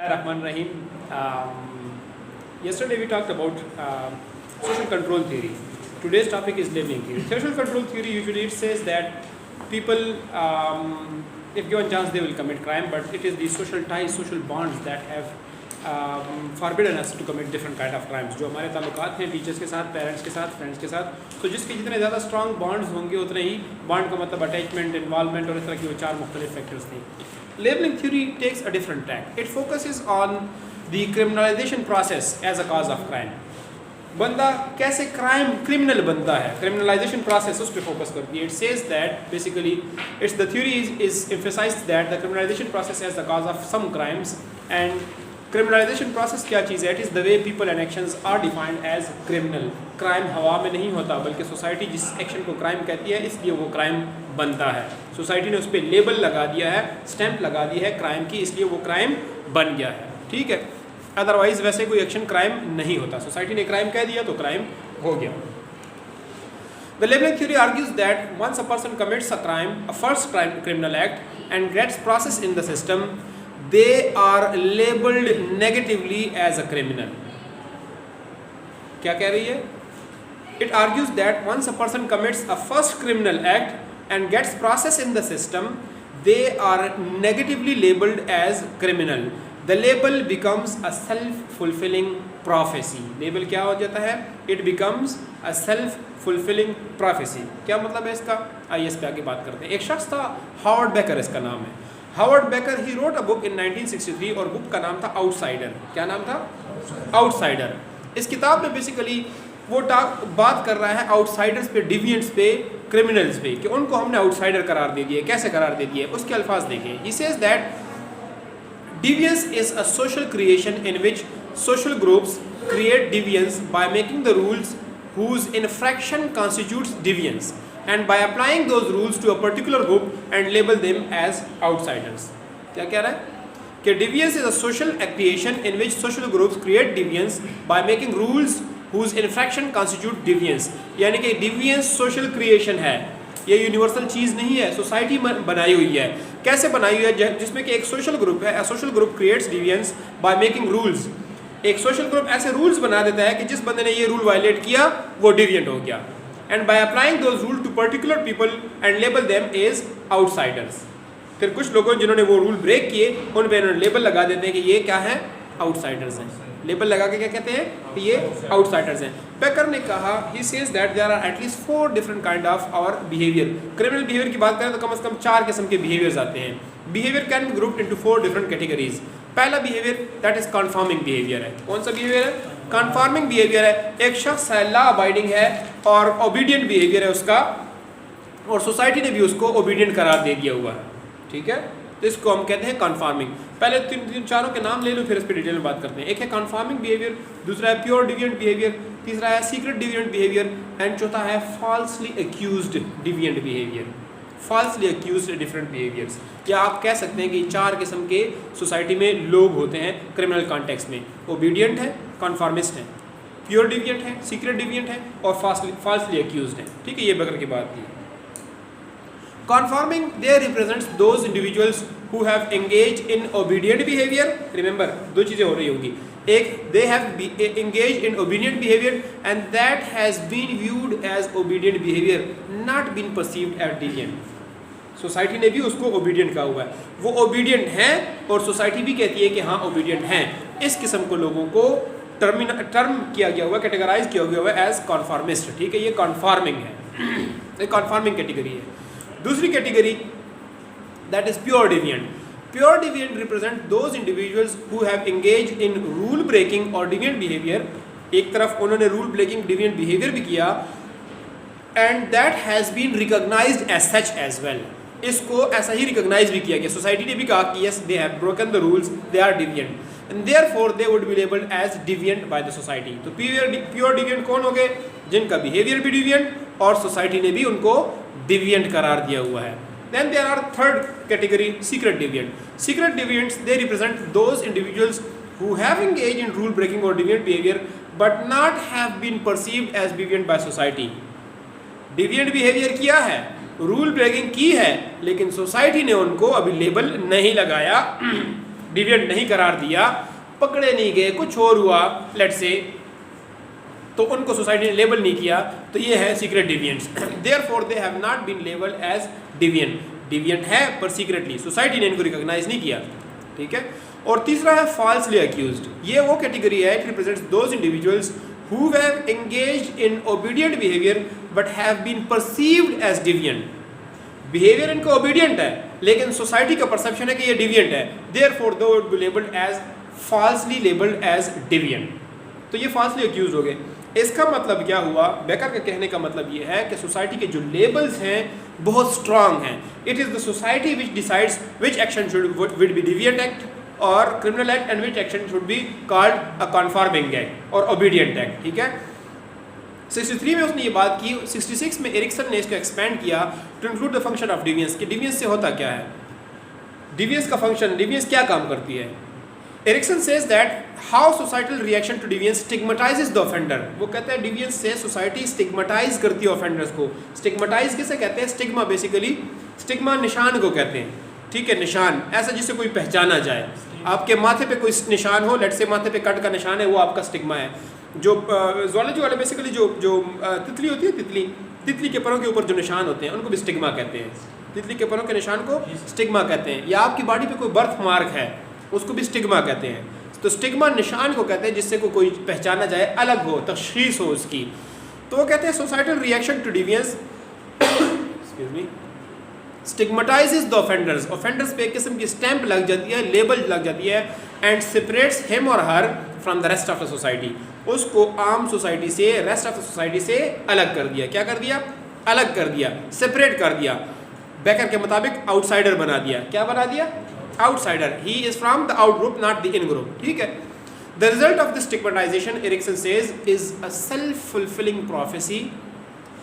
Rahman Rahim. Yesterday we talked about social control theory. Today's topic is labeling theory. Social control theory usually it says that people, if given chance, they will commit crime, but it is the social ties, social bonds that have forbidden us to commit different kind of crimes. जो हमारे ताल्लुकात हैं teachers के साथ, parents के साथ, friends के साथ, तो जिसके जितने ज़्यादा स्ट्रॉन्ग बॉन्ड्स होंगे उतने ही बॉन्ड का मतलब अटैचमेंट, इन्वॉल्वमेंट और इस तरह की वो चार मुख्तलिफ फैक्टर्स थे. Labeling theory takes a different tack. It focuses on the criminalization process as a cause of crime. बंदा कैसे क्रिमिनल बनता है, criminalization process उस पर फोकस करती है. It says that basically the theory is emphasized that the criminalization process as the cause of some crimes, and criminalization process क्या चीज़ है? It is the way people and actions are defined as criminal. Crime हवा में नहीं होता, बल्कि society जिस action को क्राइम कहती है इसलिए वो क्राइम बनता है. सोसाइटी ने उस पर लेबल लगा दिया है, स्टैंप लगा दी है क्राइम की, इसलिए वो क्राइम बन गया है. ठीक है, अदरवाइज वैसे कोई एक्शन क्राइम नहीं होता. सोसाइटी ने क्राइम कह दिया तो क्राइम हो गया. The labeling theory argues that once a person commits a crime, a first criminal act, and gets processed in the system, they are labeled negatively as a criminal. क्या कह रही है? It argues that once a person commits a first criminal act and gets processed in the system, they are negatively labeled as criminal. The label becomes a self-fulfilling prophecy. Label क्या हो जाता है? It becomes a self-fulfilling prophecy. क्या मतलब है इसका? आइए इस पे आगे बात करते हैं. एक शख्स था, हावर्ड बेकर इसका नाम है. Howard Becker he wrote a book in 1963 और बुक का नाम था आउटसाइडर. क्या नाम था? आउटसाइडर. इस किताब में बेसिकली वो बात कर रहा है आउटसाइडर्स पे, डिविएंट्स पे, क्रिमिनल्स पे, कि उनको हमने आउटसाइडर करार दे दिए. कैसे करार दे दिए? उसके अल्फाज देखें. ही says that deviance is a social creation in which social groups create deviance by making the rules whose infraction constitutes deviance, and by applying those rules to a particular group and label them as outsiders. क्या कह रहा है? कि deviance is a social creation in which social groups create deviance by making rules whose infraction constitute deviance. यानी कि deviance social creation है, ये universal चीज़ नहीं है, सोसाइटी बनाई हुई है. कैसे बनाई हुई है? जिसमें कि एक सोशल ग्रुप है. Social group creates deviance by making rules. एक सोशल ग्रुप ऐसे रूल्स बना देता है कि जिस बंदे ने ये रूल वायलेट किया वो डिविएंट हो गया. And by applying those rule to particular people and label them as outsiders. फिर कुछ लोगों जिन्होंने वो रूल ब्रेक किए उन पर इन्होंने लेबल लगा देते हैं कि ये क्या है? आउटसाइडर्स हैं. लेबल लगा के क्या कहते हैं कि ये आउटसाइडर्स हैं. बेकर ने कहा, he says that there are at least 4 different kind of our behaviour. Criminal behaviour की बात करें तो कम से कम 4 किस्म के बिहेवियर्स आते हैं. Behaviour can be grouped into 4 different categories. पहला behaviour that is conforming behaviour है. कौन सा बिहेवियर है? कन्फर्मिंग बिहेवियर है. एक शख्स है, लॉ अबाइडिंग है और ओबीडियंट बिहेवियर है उसका, और सोसाइटी ने भी उसको ओबीडियंट करार दे दिया हुआ है. ठीक है, तो इसको हम कहते हैं कन्फर्मिंग. पहले तीन चारों के नाम ले लो, फिर इस पर डिटेल में बात करते हैं. एक है कन्फर्मिंग बिहेवियर, दूसरा है प्योर डिविएंट बिहेवियर, तीसरा है सीक्रेट डिविएंट बिहेवियर, एंड चौथा है falsely accused deviant behaviour. Falsely accused different behaviours. या आप कह सकते हैं कि 4 किस्म के सोसाइटी में लोग होते हैं क्रिमिनल कॉन्टेक्स्ट में. ओबीडियंट है, कन्फर्मिस्ट है, प्योर डिविएंट है, सीक्रेट डिविएंट है और फॉल्सली एक्यूज्ड है. ठीक है, ये बकर की बात थी. Conforming there represents those individuals who have engaged in obedient behavior. Remember, दो चीज़ें हो रही होंगी. एक, they have engaged in obedient behavior and that has been viewed as obedient behavior, not been perceived as deviant. Society ने भी उसको obedient कहा हुआ है. वो obedient हैं और सोसाइटी भी कहती है कि हाँ obedient हैं. इस किस्म को लोगों को टर्म किया गया हुआ, कैटेगराइज किया गया हुआ है एज कॉन्फॉर्मिस्ट. ठीक है, ये कॉन्फॉर्मिंग है, ये कॉन्फॉर्मिंग कैटेगरी है. दूसरी category that is pure deviant. Pure deviant represent those individuals who have engaged in rule breaking और डिविएंट बिहेवियर. एक तरफ उन्होंने रूल ब्रेकिंग डिविएंट बिहेवियर भी किया and that has been recognised as such as well. इसको ऐसा ही recognise भी किया गया. सोसाइटी ने भी कहा कि yes they have broken the rules, they are deviant, and therefore they would be labelled as deviant by the society. तो प्योर डिविएंट कौन हो गए? जिनका बिहेवियर भी डिविएंट और सोसाइटी ने भी उनको डिविएंट करार दिया हुआ है. Then there are third category, secret deviant. Secret deviants, they represent those individuals who have engaged in rule breaking or deviant behavior but not have been perceived as deviant by society. Deviant behavior किया है, rule breaking की है, लेकिन society ने उनको अभी label नहीं लगाया डिविएंट नहीं करार दिया, पकड़े नहीं गए, कुछ और हुआ लेट्स से, तो उनको सोसाइटी ने लेबल नहीं किया, तो ये है secret deviants. Therefore they have not been labelled as deviant. Deviant है पर सीक्रेटली, सोसाइटी ने इनको रिकॉग्नाइज नहीं किया, ठीक है। और तीसरा है फॉल्सली अक्यूज्ड। ये वो कैटेगरी है, it represents those individuals who have engaged in obedient behavior but have been perceived as deviant. Behaviour इनका ओबीडियंट है लेकिन सोसाइटी का परसेप्शन है कि ये डिविएंट है, therefore they would be labelled as falsely labelled as deviant. तो ये फॉल्सली अक्यूज हो गए। इसका मतलब क्या हुआ, बेकर के कहने का मतलब ये है कि सोसाइटी के जो लेबल्स हैं बहुत स्ट्रांग हैं। It is the society which decides which action should be deviant act और criminal act and which action should be called a conforming act और ओबीडियंट एक्ट, ठीक है। 63 में उसने ये बात की। 66 में एरिक्सन ने इसको एक्सपेंड किया to include the function of deviance, कि डिविएंस से होता क्या है, डिविएंस का फंक्शन, डिविएंस क्या काम करती है। Erikson says that how societal reaction to deviance stigmatises the offender. वो कहते हैं डिविएंस से सोसाइटी स्टिग्मेटाइज करती है ऑफेंडर्स को। स्टिग्मेटाइज किसे कहते हैं, स्टिग्मा बेसिकली, स्टिग्मा निशान को कहते हैं, ठीक है, निशान ऐसा जिससे कोई पहचाना जाए। आपके माथे पे कोई निशान हो, लेट से माथे पे कट का निशान है, वो आपका स्टिग्मा है। जो ज़ूलॉजी वाले बेसिकली जो तितली होती है, तितली के परों के ऊपर जो निशान होते हैं उनको भी स्टिग्मा कहते हैं। तितली के परों के निशान को स्टिग्मा कहते हैं। या आपकी बॉडी पे कोई बर्थ मार्क है उसको भी स्टिग्मा कहते हैं। तो स्टिग्मा निशान को कहते हैं जिससे को कोई पहचाना जाए, अलग हो, तशखीस हो उसकी। तो वो कहते हैं societal reaction to deviance excuse me stigmatises the offenders. Offenders पे एक किस्म की स्टैंप लग जाती है, लेबल लग जाती है, एंड सेपरेट्स हिम और her from the rest of the society. उसको आम सोसाइटी से, रेस्ट ऑफ द सोसाइटी से अलग कर दिया। क्या कर दिया, अलग कर दिया, सेपरेट कर दिया। बेकर के मुताबिक आउटसाइडर बना दिया। क्या बना दिया, outsider. He is from the out group not the in group, ठीक है। The result of the stigmatisation, Erikson says, is a self fulfilling prophecy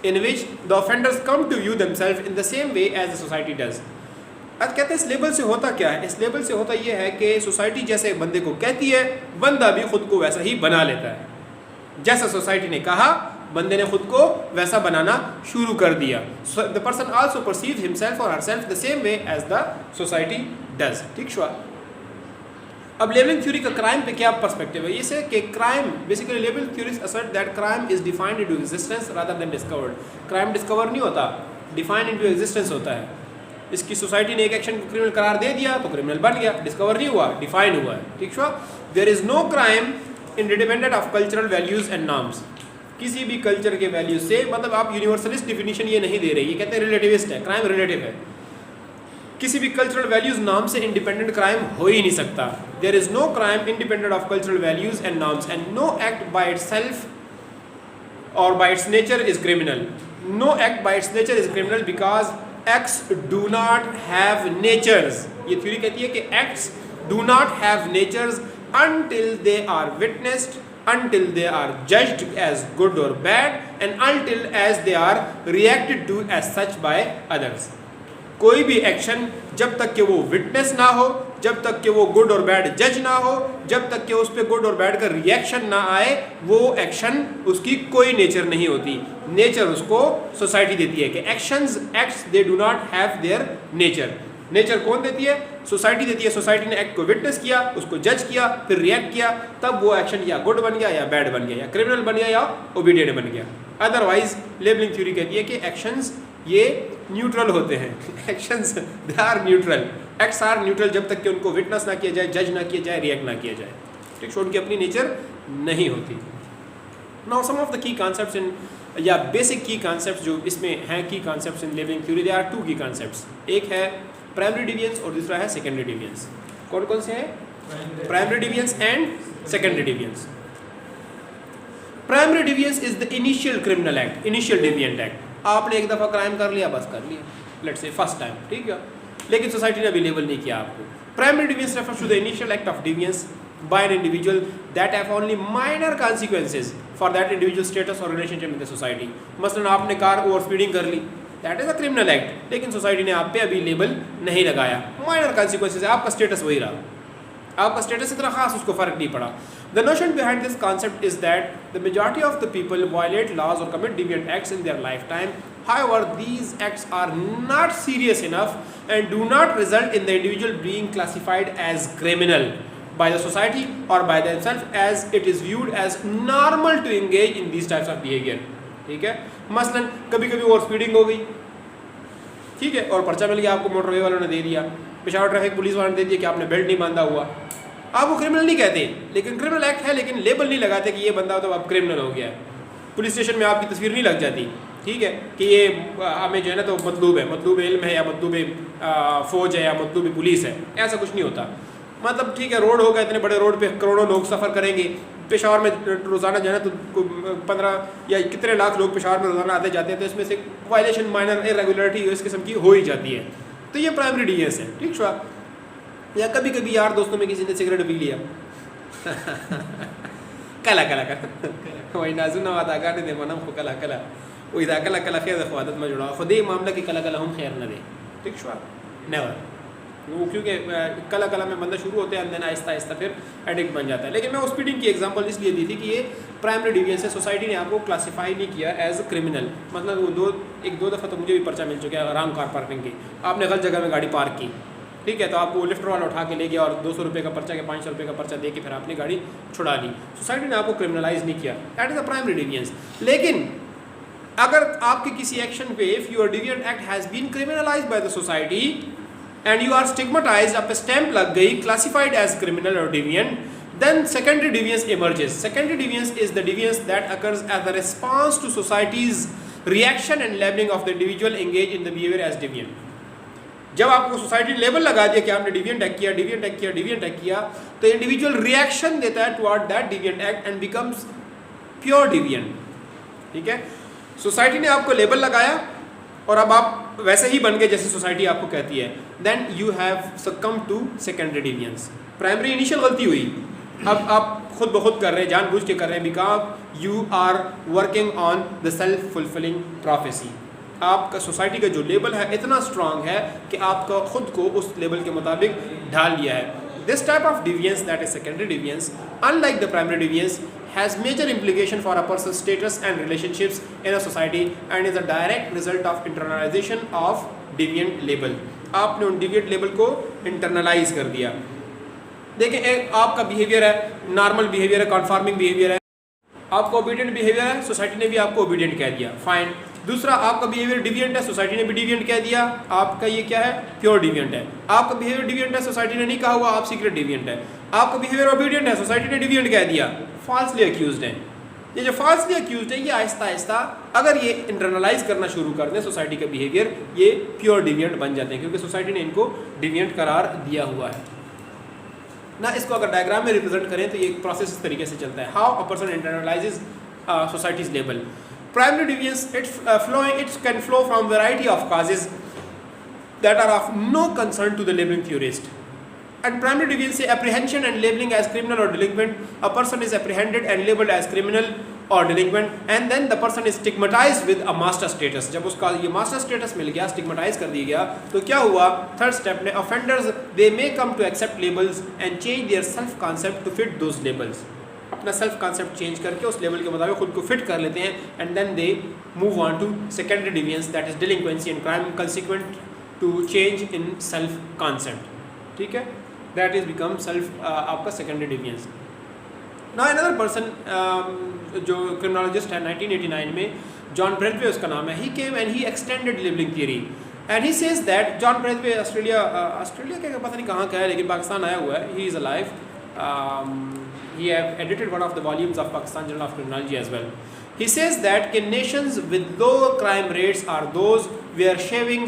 in which the offenders come to view themselves in the same way as the society does. अब कहते हैं इस label से होता क्या है, इस लेबल से होता यह है कि सोसाइटी जैसे बंदे को कहती है, बंदा भी खुद को वैसा ही बना लेता है। जैसा सोसाइटी ने कहा, बंदे ने खुद को वैसा बनाना शुरू कर दिया। The person also perceives himself or herself the same way as the society does, ठीक श्योर। अब लेबलिंग थ्योरी का क्राइम पे क्या पर्सपेक्टिव है, इसे कि crime basically labelling theories assert that crime is defined into existence rather than discovered. Crime discover नहीं होता, डिफाइंड इनटू एग्जिस्टेंस होता है। इसकी सोसाइटी ने एक एक्शन को क्रिमिनल करार दे दिया तो क्रिमिनल बन गया, डिस्कवर नहीं हुआ, डिफाइंड हुआ है, ठीक है। There is no crime independent of cultural values and norms. किसी भी कल्चर के वैल्यूज से, मतलब आप यूनिवर्सलिस्ट डिफिनीशन ये नहीं दे रहे, ये कहते हैं रिलेटिविस्ट है, क्राइम रिलेटिव है। किसी भी कल्चरल वैल्यूज नाम से इंडिपेंडेंट क्राइम हो ही नहीं सकता। There is no crime independent of cultural values and norms and no act by itself और by its nature is criminal. No act by its nature is criminal because acts do not have natures. ये theory कहती है कि acts do not have natures until they are witnessed, until they are judged as good or bad, and until as they are reacted to as such by others. कोई भी action जब तक कि वो विटनेस ना हो, जब तक कि वो गुड और बैड जज ना हो, जब तक कि उस पर गुड और बैड का रिएक्शन ना आए, वो एक्शन उसकी कोई नेचर नहीं होती। नेचर उसको सोसाइटी देती है कि acts they do not have their nature. Nature कौन देती है? सोसाइटी देती है। सोसाइटी ने एक्ट को विटनेस किया, उसको जज किया, फिर रिएक्ट किया, तब वो एक्शन या गुड बन गया या बैड बन गया, या क्रिमिनल बन गया या ओबीडियंट बन गया। अदरवाइज लेबलिंग थ्योरी कहती है कि एक्शंस ये न्यूट्रल होते हैं। Actions they are neutral, acts are neutral जब तक कि उनको विटनेस ना किया जाए, जज ना किया जाए, रिएक्ट ना किया जाए, ठीक। उनकी अपनी नेचर नहीं होती। Now some of the key concepts in, या बेसिक की कॉन्सेप्ट्स जो इसमें हैं, key concepts in labelling theory, they are two key concepts. एक है प्राइमरी डिविएंस और दूसरा है सेकेंडरी डिविएंस। कौन कौन से हैं? Primary deviance and secondary deviance. Primary deviance is the initial criminal act, initial deviant act. आपने एक दफ़ा क्राइम कर लिया, बस कर लिया, लेट्स से फर्स्ट टाइम, ठीक है, लेकिन सोसाइटी ने अभी लेबल नहीं किया आपको। Primary deviance refers to the initial act of deviance by an individual that have only minor consequences for that individual status or relationship in the society. मसलन आपने कार ओवर स्पीडिंग कर ली, that is a criminal act, लेकिन society ने आप पे अभी label नहीं लगाया, माइनर कॉन्सिक्वेंसेज है, आपका स्टेटस वही रहा, आपका स्टेटस इतना खास उसको फर्क नहीं पड़ा। The notion behind this concept is that the majority of the people violate laws or commit deviant acts in their lifetime However, these acts are not serious enough and do not result in the individual being classified as criminal by the society or by themselves, as it is viewed as normal to engage in these types of behavior. ठीक है, मसलन कभी कभी over speeding हो गई, ठीक है, और पर्चा मिल गया आपको, मोटरवे वालों ने दे दिया, पेशावर ट्रैफिक पुलिस वालों ने दे दिया कि आपने बेल्ट नहीं बांधा हुआ, आप वो क्रिमिनल नहीं कहते, लेकिन क्रिमिनल एक्ट है, लेकिन लेबल नहीं लगाते कि ये बंदा तो अब क्रिमिनल हो गया है। पुलिस स्टेशन में आपकी तस्वीर नहीं लग जाती, ठीक है, कि ये हमें जो है ना तो मतलूब इल्म है या मतलूब फ़ौज है या मतलूब पुलिस है, ऐसा कुछ नहीं होता। मतलब ठीक है, रोड होगा, इतने बड़े रोड पे करोड़ों लोग सफ़र करेंगे, पेशावर में रोज़ाना जो है ना तो 15 या कितने लाख लोग पेशावर में रोज़ाना आते जाते हैं, तो इसमें से वायलेशन माइनर इरेगुलरिटी इस किस्म की हो ही जाती है, तो ये प्राइमरी डिफेंस है, ठीक है। या कभी कभी यार दोस्तों में किसी ने सिगरेट पी लिया कला कला कला वही नाजुना वादा गाने दे मनम को कला कला वही दा कला कला खैर ख्वादत में जुड़ा खुद ही मामला की कला कला हम खैर न दे, ठीक है, नेवर, वो क्योंकि कला कला में बंदा शुरू होते हैं, अंदर आहिस्ता आहिस्ता फिर एडिक्ट बन जाता है। लेकिन मैं उस स्पीडिंग की एग्जांपल इसलिए दी थी कि ये प्राइमरी डिफेंस है, सोसाइटी ने आपको क्लासीफाई नहीं किया एज अ क्रिमिनल। मतलब वो दो दफ़ा तो मुझे भी पर्चा मिल चुका है रॉन्ग कार पार्किंग की, आपने गलत जगह में गाड़ी पार्क की, ठीक है, तो आपको लिफ्ट वाला उठा के ले गया और 200 रुपये का पर्चा के 500 रुपये का पर्चा दे के फिर आपने गाड़ी छुड़ा ली, सोसाइटी ने आपको क्रिमिनलाइज नहीं किया, that is a primary defence. लेकिन अगर आपके किसी एक्शन पे if your deviant act has been criminalised by the society and you are stigmatised, आप पे स्टैंप लग गई, क्लासिफाइड एज क्रिमिनल और deviant, then secondary deviance emerges. Secondary deviance is the deviance that occurs as a response to society's reaction and labeling of the individual engaged in the behavior as deviant. जब आपको society label लगा दिया कि आपने deviant act किया, deviant act किया, deviant act किया, तो इंडिविजुअल रिएक्शन देता है toward that deviant act and becomes pure deviant, ठीक है। सोसाइटी ने आपको लेबल लगाया और अब आप वैसे ही बन गए जैसे सोसाइटी आपको कहती है, then you have succumb to secondary deviance. Primary initial गलती हुई, अब आप खुद ब खुद कर रहे हैं, जानबूझ के कर रहे हैं, because you are working on the self fulfilling prophecy. आपका सोसाइटी का जो लेबल है इतना स्ट्रांग है कि आपका खुद को उस लेबल के मुताबिक ढाल लिया है। This type of deviance, that is secondary deviance, unlike the primary deviance, has major implication for a person's status and relationships in a society and is a direct result of internalization of deviant label। आपने उन deviant label को internalize कर दिया। देखें, एक आपका behaviour है, normal behaviour है, कॉन्फॉर्मिंग बिहेवियर है, आपका ओबीडियंट बिहेवियर है, सोसाइटी ने भी आपको ओबीडियंट कह दिया, फाइन। दूसरा, आपका बिहेवियर डिविएंट है, सोसाइटी ने भी डिविएंट कह दिया, आपका ये क्या है, प्योर डिविएंट है। आपका बिहेवियर डिविएंट है, सोसाइटी ने नहीं कहा हुआ, आप सीक्रेट डिविएंट है। आपका बिहेवियर ओबीडियंट है, सोसाइटी ने डिविएंट कह दिया, फॉल्सली अक्यूज्ड है। ये जो फॉल्सली अक्यूज्ड है, ये आहिस्ता आहिस्ता अगर ये इंटरनलाइज करना शुरू कर दें सोसाइटी का बिहेवियर, ये प्योर डिविएंट बन जाते हैं, क्योंकि सोसाइटी ने इनको डिविएंट करार दिया हुआ है ना। इसको अगर डायग्राम में रिप्रेजेंट करें तो ये एक प्रोसेस इस तरीके से चलता है, how a person internalises society's label. Primary deviance, it can flow from variety of causes that are of no concern to the labeling theorist. And primary deviance say apprehension and labeling as criminal or delinquent. A person is apprehended and labeled as criminal or delinquent, and then the person is stigmatized with a master status. जब उसका ये master status मिल गया, stigmatized कर दिया गया, तो क्या हुआ? Third step ने offenders they may come to accept labels and change their self concept to fit those labels. अपना सेल्फ कॉन्सेप्ट चेंज करके उस लेवल के मुताबिक खुद को फिट कर लेते हैं, and then they move on to secondary deviance, that is delinquency and crime consequent to change in self concept, ठीक है, दैट इज बिकम सेल्फ आपका secondary deviance. Now another person जो क्रिमिनोलॉजिस्ट है 1989 में, जॉन ब्रेथवे उसका नाम है, he came and he extended labelling theory and he says that, John Braithwaite Australia के पता नहीं कहाँ का है, लेकिन पाकिस्तान आया हुआ है, he is alive, he have edited one of the volumes of Pakistan Journal of Criminology as well. He says that in nations with low crime rates are those where shaming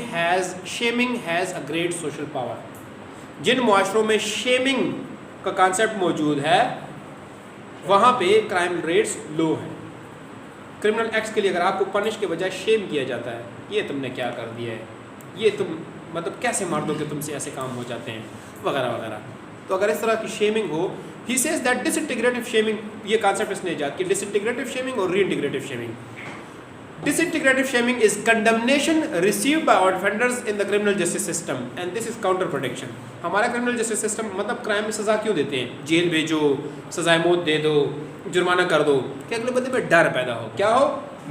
has a great social power. जिन मुआशरों में shaming का concept मौजूद है वहाँ पे crime rates लो हैं। Criminal acts के लिए अगर आपको पनिश के बजाय शेम किया जाता है, ये तुमने क्या कर दिया है, ये तुम मतलब कैसे मार दो कि तुमसे ऐसे काम हो जाते हैं वगैरह वगैरह, तो अगर इस तरह की शेमिंग हो, he says that disintegrative shaming, ये कॉन्सेप्ट इसने इजाद की, disintegrative shaming और reintegrative shaming. Disintegrative shaming is condemnation received by offenders in the criminal justice system and this is counter protection. हमारा criminal justice system मतलब crime में सज़ा क्यों देते हैं, जेल भेजो, सज़ाए मौत दे दो, जुर्माना कर दो, कि अगले बंदे पे डर पैदा हो, क्या हो,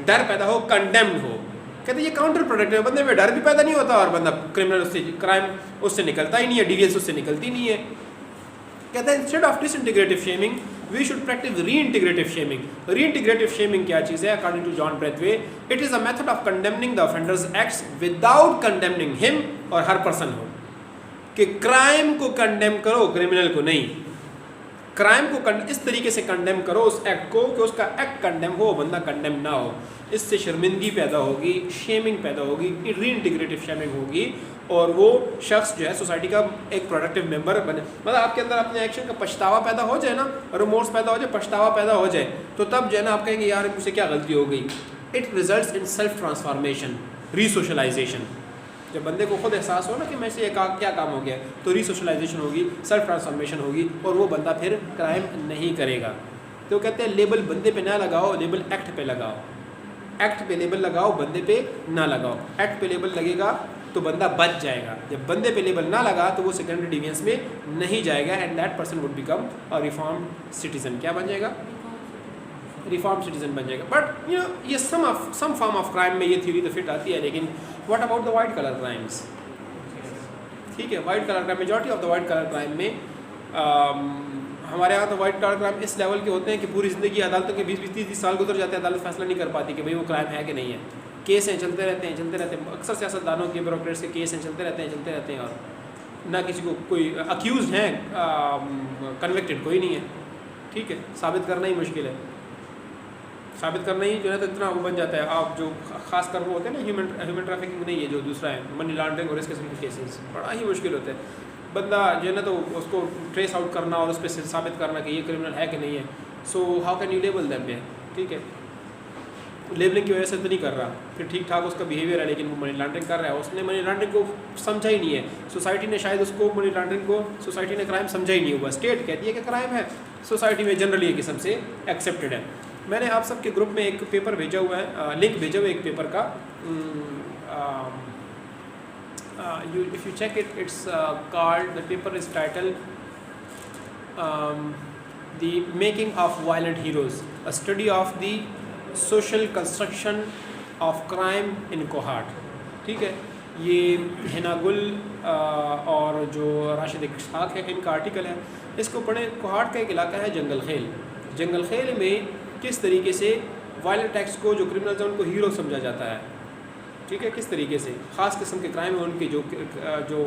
डर पैदा हो, कंडेम्ड हो, कहते हैं ये काउंटर प्रोडक्टिव है, बंदे में डर भी पैदा नहीं होता और बंदा क्रिमिनल उससे क्राइम उससे निकलता ही नहीं है, डिविएंस उससे निकलती नहीं है। कहते हैं instead of disintegrative shaming we should practise reintegrative shaming. Reintegrative shaming क्या चीज़ है? According to John Braithwaite, it is a method of condemning the offenders acts without condemning him और हर पर्सन हो, कि क्राइम को कंडेम करो, criminal को नहीं। क्राइम को इस तरीके से कंडेम करो उस एक्ट को कि उसका एक्ट कंडेम हो, बंदा कंडेम ना हो। इससे शर्मिंदगी पैदा होगी, शेमिंग पैदा होगी, रीइंटीग्रेटिव शेमिंग होगी और वो शख्स जो है सोसाइटी का एक प्रोडक्टिव मेंबर बने। मतलब आपके अंदर अपने एक्शन का पछतावा पैदा हो जाए ना, रिमोर्स पैदा हो जाए, पछतावा पैदा हो जाए, तो तब जो है ना आप कहेंगे यार मुझसे क्या गलती हो गई। It results in self transformation, resocialisation. जब बंदे को खुद एहसास हो ना कि मैं से क्या काम हो गया, तो रीसोशलाइजेशन होगी, सेल्फ ट्रांसफॉर्मेशन होगी और वो बंदा फिर क्राइम नहीं करेगा। तो कहते हैं लेबल बंदे पे ना लगाओ, लेबल एक्ट पे लगाओ। एक्ट पे लेबल लगाओ, बंदे पे ना लगाओ। एक्ट पे लेबल लगेगा तो बंदा बच जाएगा, जब बंदे पे लेबल ना लगा तो वो सेकेंडरी डिविएंस में नहीं जाएगा and that person would become a reformed citizen. क्या बन जाएगा? रिफॉर्म सिटीजन बन जाएगा। बट यू नो ये सम फॉर्म ऑफ क्राइम में ये थ्योरी तो फिट आती है, लेकिन what about the white colour crimes? ठीक है, white colour crime, majority of the white colour crime में हमारे यहाँ तो वाइट कलर क्राइम इस लेवल के होते हैं कि पूरी ज़िंदगी अदालतों के 20-30 साल गुजर जाते हैं, अदालत फैसला नहीं कर पाती कि भाई वो क्राइम है कि नहीं है। केस हैं, चलते रहते हैं। अक्सर सियासतदानों के ब्यूरोक्रेट्स के केस हैं, चलते रहते हैं और ना किसी को कोई अक्यूज़ हैं, कन्विक्टेड कोई नहीं है। ठीक है, साबित करना ही मुश्किल है, साबित करना ही जो है तो इतना वो बन जाता है। आप जो खास कर वो होते हैं ना ह्यूमन ट्रैफिकिंग नहीं है, जो दूसरा है मनी लॉन्ड्रिंग और इस किस्म के केसेस, बड़ा ही मुश्किल होता है। बंदा जो है ना तो उसको ट्रेस आउट करना और उस पर साबित करना कि ये क्रिमिनल है कि नहीं है। So how can you label them पे? ठीक है, लेबलिंग की वजह से तो नहीं कर रहा, फिर ठीक ठाक उसका बिहेवियर है, लेकिन वो मनी लॉन्ड्रिंग कर रहा है। उसने मनी लॉन्ड्रिंग को समझा ही नहीं है, सोसाइटी ने शायद उसको मनी लॉन्ड्रिंग को सोसाइटी ने क्राइम समझा ही नहीं हुआ। स्टेट कहती है कि क्राइम है, सोसाइटी में जनरली एक किस्म से एक्सेप्टेड है। मैंने आप सबके ग्रुप में एक पेपर भेजा हुआ है, लिंक भेजा हुआ है एक पेपर का। if you check it, it's called, the paper is titled The Making of Violent Heroes, a study of the social construction of crime in Kohat। ठीक है, ये हिना गुल और जो राशिद इश्तियाक है इनका आर्टिकल है, इसको पढ़ें। कोहाट का एक इलाका है जंगल खेल। जंगल खेल में किस तरीके से वायलेंट एक्ट्स को जो क्रिमिनल्स हैं उनको हीरो समझा जाता है। ठीक है, किस तरीके से ख़ास किस्म के क्राइम में उनके जो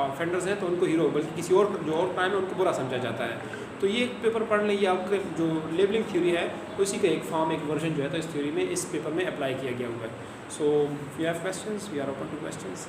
ऑफेंडर्स हैं तो उनको हीरो, बल्कि किसी और जो और क्राइम है उनको बुरा समझा जाता है। तो ये पेपर पढ़ लें, ये आपके जो लेबलिंग थ्योरी है उसी का एक फॉर्म, एक वर्जन जो है तो इस थ्योरी में इस पेपर में अप्लाई किया गया हुआ है। So we have questions, we are open to questions.